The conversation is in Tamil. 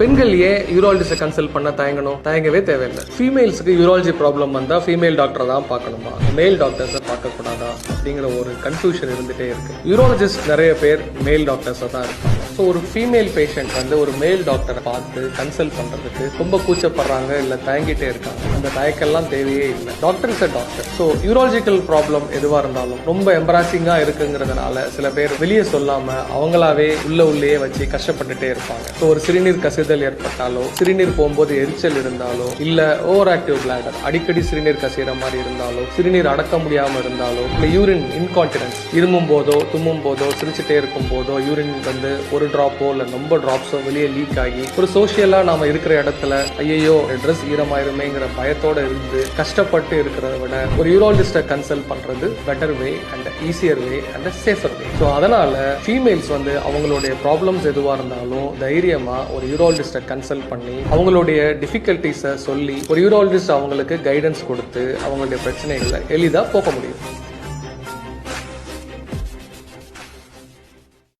பெண்கள் ஏன் யூராலஜிஸ்ட கன்சல்ட் பண்ண தயங்கவே தேவையில்லை. ஃபீமேல்ஸுக்கு யூராலஜி ப்ராப்ளம் வந்தா ஃபீமேல் டாக்டரை தான் பார்க்கணுமா, மேல் டாக்டர்ஸை பார்க்க கூடாதா அப்படிங்கிற ஒரு கன்ஃபியூஷன் இருந்துட்டே இருக்கு. யூராலஜிஸ்ட் நிறைய பேர் மேல் டாக்டர்ஸை தான் இருப்பாங்க. ஸோ ஒரு ஃபீமேல் பேஷண்ட் வந்து ஒரு மேல் டாக்டரை பார்த்து கன்சல்ட் பண்றதுக்கு ரொம்ப கூச்சப்படுறாங்க, இல்லை தயங்கிட்டே இருக்காங்க. அந்த தயக்கெல்லாம் தேவையே இல்லை. Doctor is a doctor. So urological problem எதுவாக இருந்தாலும் ரொம்ப எம்பராசிங்கா இருக்குங்கிறதுனால சில பேர் வெளியே சொல்லாம அவங்களாவே உள்ளே வச்சு கஷ்டப்பட்டுட்டே இருப்பாங்க. ஸோ ஒரு சிறுநீர் கசிதல் ஏற்பட்டாலோ, சிறுநீர் போகும்போது எரிச்சல் இருந்தாலோ, இல்ல ஓவர் ஆக்டிவ் பிளாடர் அடிக்கடி சிறுநீர் கசிகிற மாதிரி இருந்தாலோ, சிறுநீர் அடக்க முடியாம இருந்தாலோ, இல்ல யூரின் இன்கான்டினன்ஸ் இருமும் போதோ தும்மும் போதோ சிரிச்சுட்டே இருக்கும் போதோ யூரின் வந்து ஒரு டிராப்போ இல்ல ரொம்ப டிராப்ஸோ வெளியே லீக் ஆகி ஒரு சோசியலா நாம இருக்கிற இடத்துல ஐயோ ட்ரெஸ் ஈரமாயிருமேங்கிற பயத்தோட இருந்து கஷ்டப்பட்டு இருக்கிறத விட ஒரு யூராலஜிஸ்ட கன்சல்ட் பண்றது better way and easier way and safer way. So அதனால ஃபீமேல்ஸ் வந்து அவங்களுடைய ப்ராப்ளம்ஸ் எதுவாக இருந்தாலும் தைரியமா ஒரு யூராலஜிஸ்ட கன்சல்ட் பண்ணி அவங்களுடைய டிஃபிகல்டிஸை சொல்லி ஒரு யூராலஜிஸ்ட் அவங்களுக்கு கைடன்ஸ் கொடுத்து அவங்களுடைய பிரச்சனைகளை எளிதாக போக்க முடியும்.